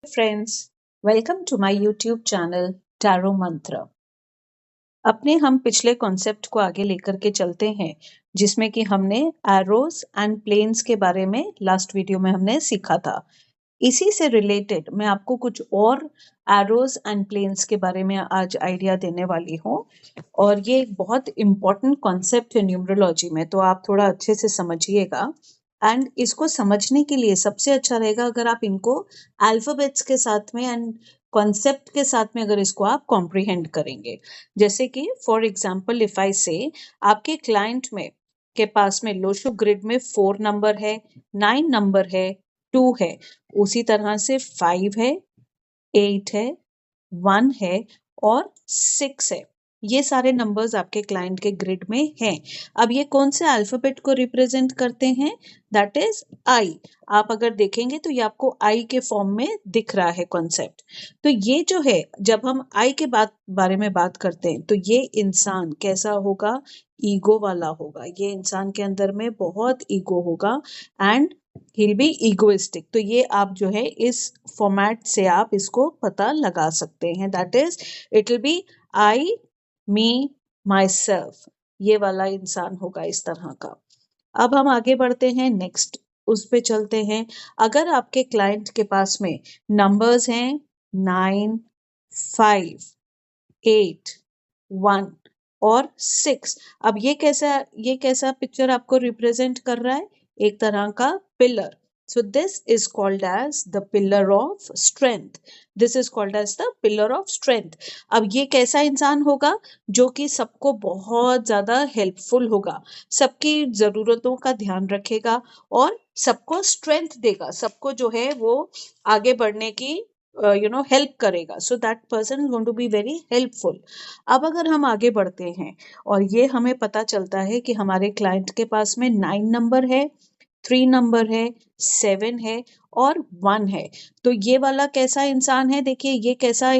Friends, welcome to my YouTube channel Tarot Mantra. अपने हम पिछले कॉन्सेप्ट को आगे लेकर के चलते हैं, जिसमें कि हमने एरोज एंड प्लेन्स के बारे में लास्ट वीडियो में हमने सीखा था। इसी से रिलेटेड मैं आपको कुछ और एरोज एंड प्लेन्स के बारे में आज आइडिया देने वाली हूँ, और ये एक बहुत इम्पॉर्टेंट कॉन्सेप्ट है न्यूमरोलॉजी में, तो आप थोड़ा अच्छे से समझिएगा। एंड इसको समझने के लिए सबसे अच्छा रहेगा अगर आप इनको अल्फाबेट्स के साथ में एंड कॉन्सेप्ट के साथ में अगर इसको आप कॉम्प्रिहेंड करेंगे। जैसे कि फॉर एग्जांपल इफ आई से आपके क्लाइंट में के पास में लोशो ग्रिड में 4 नंबर है, 9 नंबर है, 2 है, उसी तरह से 5 है, 8 है, 1 है और 6 है। ये सारे नंबर्स आपके क्लाइंट के ग्रिड में हैं। अब ये कौन से अल्फाबेट को रिप्रेजेंट करते हैं? That is I. आप अगर देखेंगे तो ये आपको आई के फॉर्म में दिख रहा है कॉन्सेप्ट। तो ये जो है, जब हम आई के बारे में बात करते हैं तो ये इंसान कैसा होगा? ईगो वाला होगा। ये इंसान के अंदर में बहुत ईगो होगा एंड he'll be egoistic। तो ये आप जो है इस फॉर्मेट से आप इसको पता लगा सकते हैं। That is it will be I, me, myself. ये वाला इंसान होगा इस तरह का। अब हम आगे बढ़ते हैं, नेक्स्ट उस पे चलते हैं। अगर आपके क्लाइंट के पास में नंबर्स हैं 9, 5, 8, 1 और 6। अब ये कैसा पिक्चर आपको रिप्रेजेंट कर रहा है? एक तरह का pillar. So this is called as the pillar of strength. This is called as the pillar of strength. अब ये कैसा इंसान होगा? जो कि सबको बहुत ज्यादा हेल्पफुल होगा, सबकी जरूरतों का ध्यान रखेगा और सबको स्ट्रेंथ देगा, सबको जो है वो आगे बढ़ने की हेल्प करेगा। So that person is going to be very helpful. अब अगर हम आगे बढ़ते हैं और ये हमें पता चलता है कि हमारे क्लाइंट के पास में 9 नंबर है, 3 नंबर है, 7 है और 1 है। तो ये वाला कैसा इंसान है? देखिए ये कैसा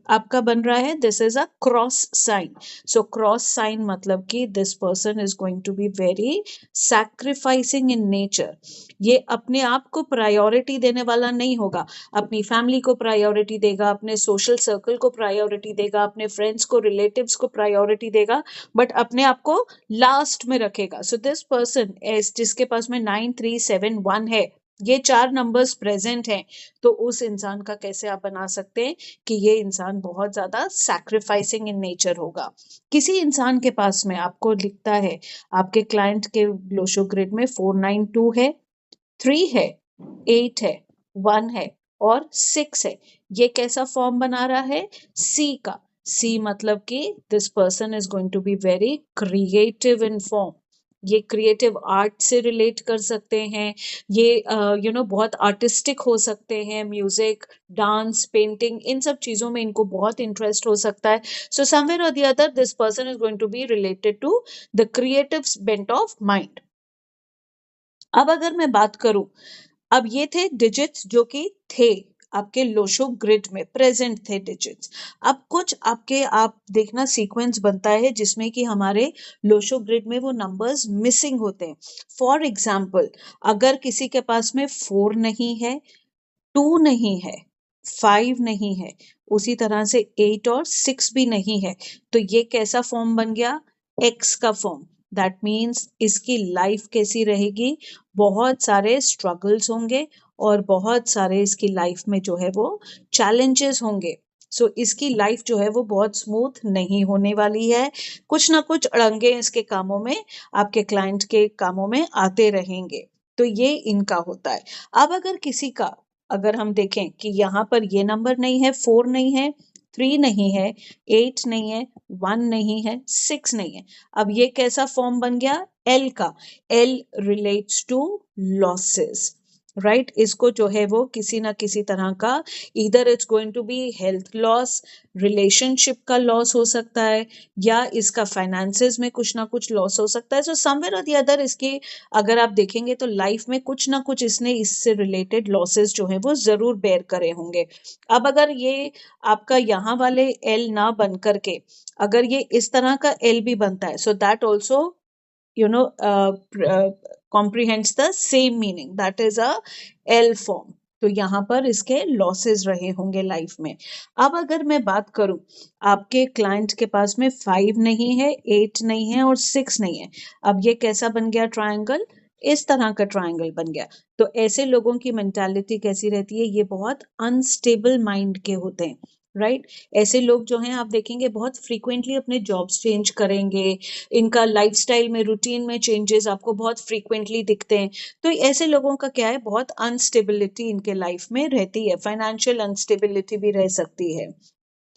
आपका बन रहा है। This is a cross sign. So cross sign मतलब कि this person is going to be very sacrificing in nature. ये अपने आप को प्रायोरिटी देने वाला नहीं होगा, अपनी फैमिली को प्रायोरिटी देगा, अपने सोशल सर्कल को प्रायोरिटी देगा, अपने फ्रेंड्स को, रिलेटिव्स को प्रायोरिटी देगा, बट अपने आप को लास्ट में रखेगा। सो दिस पर्सन एस जिसके पास में 9, 3, 7, 1 है, ये 4 नंबर्स प्रेजेंट हैं, तो उस इंसान का कैसे आप बना सकते हैं कि ये इंसान बहुत ज्यादा सैक्रिफाइसिंग इन नेचर होगा। किसी इंसान के पास में आपको लिखता है, आपके क्लाइंट के लोशो ग्रिड में 4, 9, 2 है, 3 है, 8 है, 1 है और 6 है। ये कैसा फॉर्म बना रहा है? सी का। सी मतलब कि this person is going to be very creative in form. ये क्रिएटिव आर्ट से रिलेट कर सकते हैं, ये बहुत आर्टिस्टिक हो सकते हैं, म्यूजिक, डांस, पेंटिंग, इन सब चीजों में इनको बहुत इंटरेस्ट हो सकता है। So somewhere or the other this person is going to be related to the creative bent of mind. अब अगर मैं बात करूं, अब ये थे डिजिट्स जो कि थे आपके लोशो ग्रिड में प्रेजेंट थे डिजिट्स। अब कुछ आपके आप देखना सीक्वेंस बनता है जिसमें कि हमारे लोशो ग्रिड में वो नंबर्स मिसिंग होते हैं। फॉर एग्जाम्पल, अगर किसी के पास में 4 नहीं है, 2 नहीं है, 5 नहीं है, उसी तरह से 8 और 6 भी नहीं है, तो ये कैसा फॉर्म बन गया? एक्स का फॉर्म। दैट मीन्स इसकी लाइफ कैसी रहेगी? बहुत सारे स्ट्रगल्स होंगे और बहुत सारे इसकी लाइफ में जो है वो चैलेंजेस होंगे। सो इसकी लाइफ जो है वो बहुत स्मूथ नहीं होने वाली है। कुछ ना कुछ अड़ंगे इसके कामों में, आपके क्लाइंट के कामों में आते रहेंगे। तो ये इनका होता है। अब अगर किसी का, अगर हम देखें कि यहाँ पर ये नंबर नहीं है, 4 नहीं है, 3 नहीं है, 8 नहीं है, 1 नहीं है, 6 नहीं है, अब ये कैसा फॉर्म बन गया? एल का। L relates to losses, right? इसको जो है वो किसी ना किसी तरह का, इधर it's going to be health loss, relationship का लॉस हो सकता है, या इसका फाइनेंसेस में कुछ ना कुछ लॉस हो सकता है। So somewhere or the other इसकी अगर आप देखेंगे तो लाइफ में कुछ ना कुछ इसने इससे रिलेटेड लॉसेस जो है वो जरूर बेयर करे होंगे। अब अगर ये आपका यहाँ वाले एल ना बन करके अगर ये इस तरह का एल भी बनता है, so that also you know uh, comprehends the same meaning, that is a L form, तो यहाँ पर इसके लॉसेस रहे होंगे लाइफ में। अब अगर मैं बात करूं, आपके क्लाइंट के पास में 5 नहीं है, 8 नहीं है और 6 नहीं है, अब ये कैसा बन गया ट्रायंगल? इस तरह का ट्रायंगल बन गया। तो ऐसे लोगों की मेंटालिटी कैसी रहती है? ये बहुत अनस्टेबल माइंड के होते हैं, राइट? ऐसे लोग जो हैं आप देखेंगे बहुत फ्रीक्वेंटली अपने जॉब्स चेंज करेंगे, इनका लाइफस्टाइल में रूटीन में चेंजेस आपको बहुत फ्रीक्वेंटली दिखते हैं। तो ऐसे लोगों का क्या है, बहुत अनस्टेबिलिटी इनके लाइफ में रहती है, फाइनेंशियल अनस्टेबिलिटी भी रह सकती है।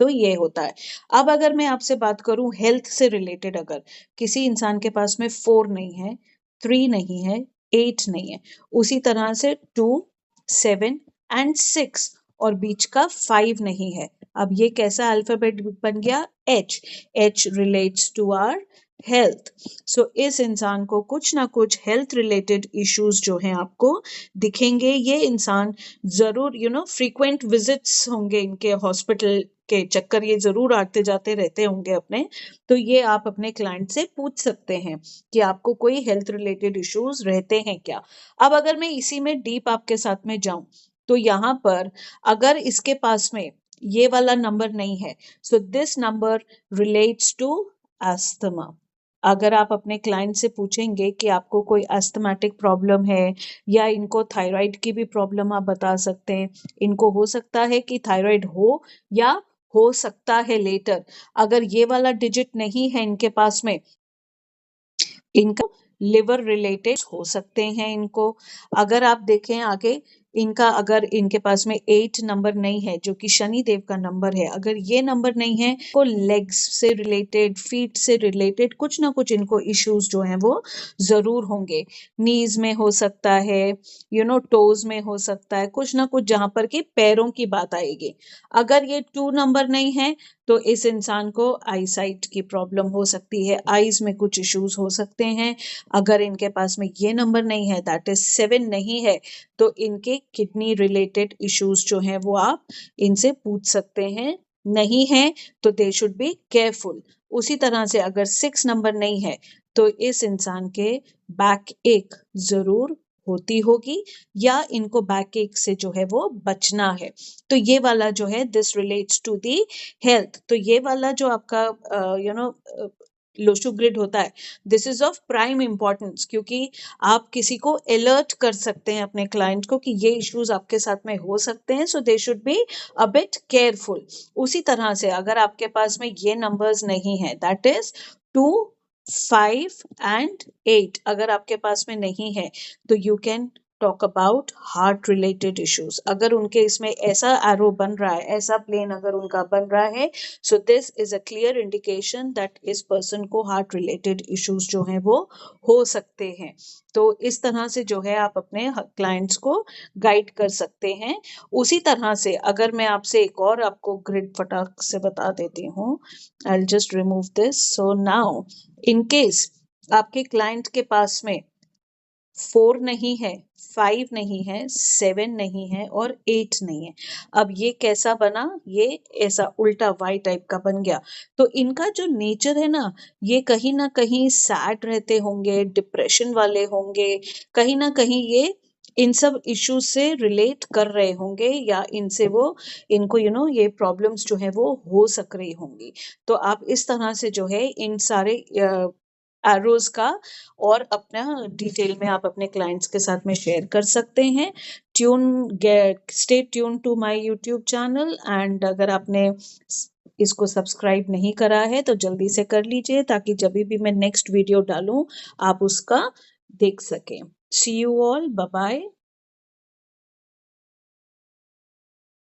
तो ये होता है। अब अगर मैं आपसे बात करूं हेल्थ से रिलेटेड, अगर किसी इंसान के पास में 4 नहीं है, 3 नहीं है, 8 नहीं है, उसी तरह से 2, 7 एंड 6 और बीच का 5 नहीं है, अब ये कैसा अल्फाबेट बन गया? H. H relates to our health. So इस इंसान को कुछ ना कुछ हेल्थ रिलेटेड इश्यूज जो हैं आपको दिखेंगे। ये इंसान जरूर फ्रीक्वेंट विजिट्स होंगे इनके, हॉस्पिटल के चक्कर ये जरूर आते जाते रहते होंगे अपने। तो ये आप अपने क्लाइंट से पूछ सकते हैं कि आपको कोई हेल्थ रिलेटेड इश्यूज रहते हैं क्या। अब अगर मैं इसी में डीप आपके साथ में जाऊं, तो यहाँ पर अगर इसके पास में ये वाला नंबर नहीं है, so this number relates to asthma. अगर आप अपने क्लाइंट से पूछेंगे कि आपको कोई अस्थमेटिक प्रॉब्लम है या इनको थायराइड की भी प्रॉब्लम आप बता सकते हैं, इनको हो सकता है कि थायराइड हो या हो सकता है लेटर। अगर ये वाला डिजिट नहीं है इनके पास में, इनका लिवर रिलेटेड हो सकते हैं इनको। अगर आप देखें आगे, इनका अगर इनके पास में 8 नंबर नहीं है जो कि शनि देव का नंबर है, अगर ये नंबर नहीं है तो लेग्स से रिलेटेड, फीट से रिलेटेड कुछ ना कुछ इनको इश्यूज जो हैं वो जरूर होंगे। नीज में हो सकता है, टोज में हो सकता है, कुछ ना कुछ जहां पर कि पैरों की बात आएगी। अगर ये 2 नंबर नहीं है तो इस इंसान को आई साइट की प्रॉब्लम हो सकती है, आईज में कुछ इश्यूज हो सकते हैं। अगर इनके पास में ये नंबर नहीं है, दैट इज 7 नहीं है, तो इनके किडनी रिलेटेड इश्यूज जो हैं वो आप इनसे पूछ सकते हैं। नहीं है तो दे शुड बी केयरफुल। उसी तरह से अगर 6 नंबर नहीं है तो इस इंसान के बैक एक जरूर होती होगी या इनको बैक एक से जो है वो बचना है। तो ये वाला जो है this relates to the health. तो ये वाला जो आपका लोशु ग्रिड होता है, this is of prime importance, क्योंकि आप किसी को अलर्ट कर सकते हैं अपने क्लाइंट को कि ये इश्यूज आपके साथ में हो सकते हैं, so they should be a bit careful. उसी तरह से अगर आपके पास में ये नंबर्स नहीं है, दैट इज 2, 5 एंड 8, अगर आपके पास में नहीं है तो you can talk about heart related issues. अगर उनके इसमें ऐसा एरो बन रहा है, ऐसा प्लेन अगर उनका बन रहा है, so this is a clear indication that इस पर्सन को हार्ट रिलेटेड इश्यूज जो हैं वो हो सकते हैं। तो इस तरह से जो है आप अपने क्लाइंट्स को गाइड कर सकते हैं। उसी तरह से अगर मैं आपसे एक और आपको ग्रिड फटाक से बता देती हूँ, I will just remove this. So now in case आपके क्लाइंट के पास में 4 नहीं है, 5 नहीं है, 7 नहीं है और 8 नहीं है, अब ये कैसा बना? ये ऐसा उल्टा वाई टाइप का बन गया। तो इनका जो नेचर है ना कहीं सैड रहते होंगे, डिप्रेशन वाले होंगे, कहीं ना कहीं ये इन सब इश्यूज से रिलेट कर रहे होंगे या इनसे वो इनको ये प्रॉब्लम्स जो है वो हो सक रही होंगी। तो आप इस तरह से जो है इन सारे एरोज का और अपना डिटेल में आप अपने क्लाइंट्स के साथ में शेयर कर सकते हैं। Stay tune to my YouTube channel, and अगर आपने इसको सब्सक्राइब नहीं करा है तो जल्दी से कर लीजिए, ताकि जब भी मैं नेक्स्ट वीडियो डालूं आप उसका देख सकें। सी यू ऑल, बाय बाय।